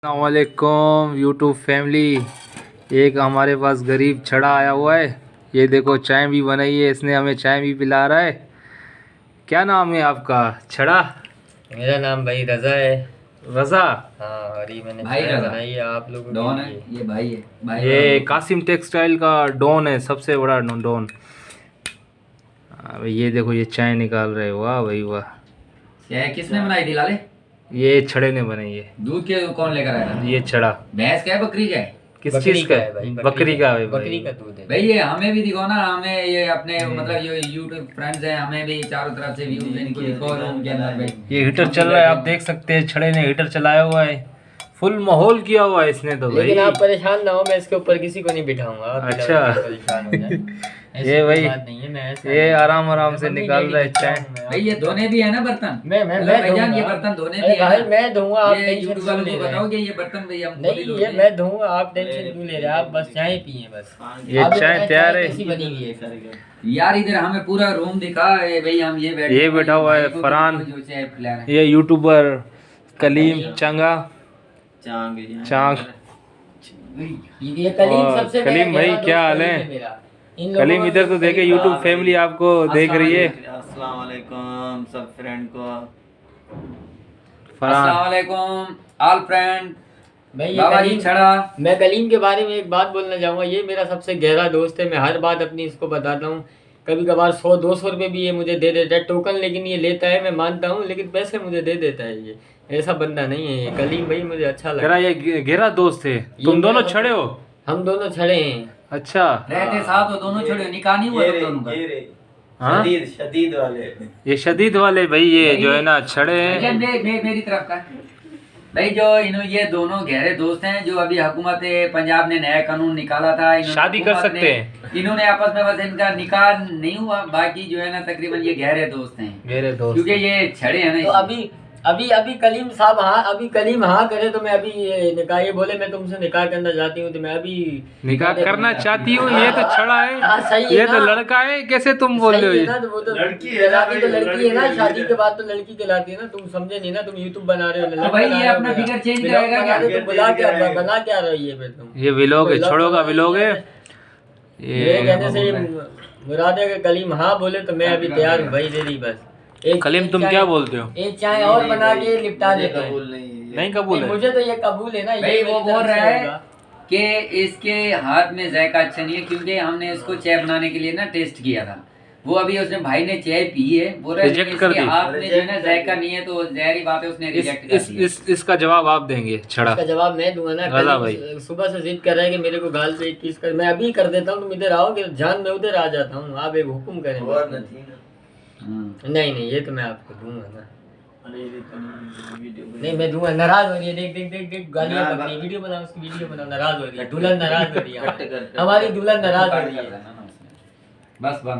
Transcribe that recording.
अस्सलामुअलैकुम YouTube family. एक हमारे पास गरीब छड़ा आया हुआ है। ये देखो चाय भी बनाई है इसने, हमें चाय भी पिला रहा है। क्या नाम है आपका छड़ा? मेरा नाम भाई रजा है। रजा? हाँ, और ये मैंने भाई चाय रजा बनाई है आप लोगों डॉन के है, लिए। ये भाई है। भाई ये कासिम टेक्सटाइल का डॉन है, सबसे बड़ा डॉन। ये देखो ये चाय निकाल रहे, वाह भाई वाह। चाय किसने बनाई थी लाले? ये छड़े ने बनाई है। दूध के कौन लेकर आया था? ये छड़ा भैंस का है बकरी का है? किस बकरी चीज का का है भाई, बकरी का है बकरी भाई। का दूध है भाई ये हमें भी दिखाओ ना, हमें ये अपने मतलब ये यूट्यूब फ्रेंड्स हैं, हमें भी चारों तरफ से व्यूज हैं, इनको दिखाओ रूम के अंदर भाई। ये हीटर चल रहा है, आप देख सकते हैं छड़े ने हीटर चलाया हुआ है। फुल माहौल किया हुआ है इसने तो भाई। लेकिन आप परेशान ना हो, मैं इसके ऊपर किसी को नहीं बिठाऊंगा। आप अच्छा। परेशान हो जाए ऐसी ये कोई भाई बात नहीं है, मैं ऐसा ये नहीं। आराम आराम से मम्मी निकाल डैडी रहा है बच्चा चाय। हूँ मैं, भाई ये धोने भी है ना बर्तन? मैं भाईजान ये धोऊंगा। बर्तन धोने अरे भी है भाई ना? मैं धोऊंगा, आप ये टेंशन यूट्यूब क्यों वालों ले को रहे बताओ हैं? कि ये बर्तन भाई हम नहीं ये मैं धोऊंगा, आप टेंशन क्यों ले रहे हैं? आप बस चाय पिए बस। ये आप चाय बताएं तैयार है। कैसी बनी हुई है सर? यार इधर हमें पूरा रूम दिखा है भाई, हम ये बैठे ये बैठा हुआ है भाई को फरहान। जो चाय पिला रहे हैं। ये यूट्यूबर कलीम चंगा चांग। ये कलीम और सबसे कलीम मेरा भाई, गहरा क्या दोस्त हाल है? कलीम मेरा। इन लोगों कलीम में इधर तो देखे, कलीम- यूट्यूब फैमिली आपको देख रही है। अस्सलाम वालेकुम सब फ्रेंड को। फरहान अस्सलाम वालेकुम ऑल फ्रेंड। भाई ये बाबा जी कलीम, छड़ा। मैं कलीम के बारे में एक बात बोलना चाहूँगा। ये मेरा सबसे गहरा दोस्त है, मैं हर बात अपनी इसको बताता हूँ। कभी कभार 100-200 रुपये भी ये मुझे दे देता है टोकन, लेकिन ये लेता है, मैं मानता हूँ, लेकिन पैसे मुझे दे देता है। ये ऐसा बंदा नहीं है ये कलीम भाई, मुझे अच्छा तेरा लगा। ये गहरा दोस्त है। तुम ये दोनों मेरा छड़े हो? हम दोनों छड़े हैं। अच्छा। रहते साथ हो दोनों, छोड़ो निकाह नहीं हुआ तुम दोनों का? हाँ? शदीद वाले। ये शदीद वाले भाई, ये जो है ना छड़े भैया, हैं। मेरी तरफ का भाई, जो ये दोनों गहरे दोस्त हैं। जो अभी हुकूमत पंजाब ने नया कानून निकाला था, शादी कर सकते हैं इन्होंने आपस में, बस इनका निकाह नहीं हुआ, बाकी जो है ना तकरीबन ये गहरे दोस्त हैं। गहरे दोस्त क्योंकि ये छड़े हैं ना तो अभी कलीम साहब, हाँ अभी कलीम हाँ करे तो मैं अभी ये निकाह, ये बोले मैं तुमसे निकाह करना चाहती हूँ, तो मैं अभी निकाह करना चाहती हूँ। ये तो छड़ा हाँ, है, सही है ये तो ना? लड़का है, कैसे तुम बोल रहे हो? सही है ये ना? तो वो तो लड़की है ना कहलाती तो भाई, लड़की है ना, लड़की शादी है। के बाद तो लड़की कहलाती है ना। तुम समझे नहीं ना, तुम यूट्यूब बना रहे हो। तो भाई ये अपना फिगर चेंज करेगा क्या? तुम बुला क्या बना क्या रहे हो? ये फिर तुम ये विलोग है, छोड़ो का विलोग है मेरे कहने से ये। मुराद है कि कलीम हाँ बोले तो मैं अभी तैयार हूँ भाई। दे दी बस एक कलीम तुम चाय- क्या बोलते हो? एक चाय और बना के निपटा देते हैं। नहीं कबूल नहीं, है? मुझे तो ये कबूल है ना। भाई ये वो मेरी बोल तरफ रहा से है होगा। कि इसके हाथ में जायका अच्छा नहीं है, क्योंकि हमने इसको चाय बनाने के लिए ना टेस्ट किया था। वो अभी उसने भाई ने चाय पी है, बोल रहा है Reject कि कर इसके दी। हाथ में जो है ना जायका नहीं है, तो जहरी बात है, उसने रिजेक्ट कर दिया। इसका जवाब आप देंगे छड़ा? इसका जवाब मैं दूंगा ना। रजा कल भाई। सुबह से जिद कर रहा है कि मेरे को गाल पे 21 कर, मैं अभी कर देता हूँ। तुम इधर आओ कि जान मैं उधर आ जाता हूँ। आप एक हुक्म करें बस। नहीं ये तो मैं आपको दूंगा ना। नहीं मैं दूंगा। नाराज हो रही है, देख देख देख देख गालियां पक रही है। वीडियो बनाओ, उसकी वीडियो बनाओ। नाराज हो रही है दुल्हन, नाराज हो रही है हमारी दुल्हन, नाराज हो रही है। बस बंद।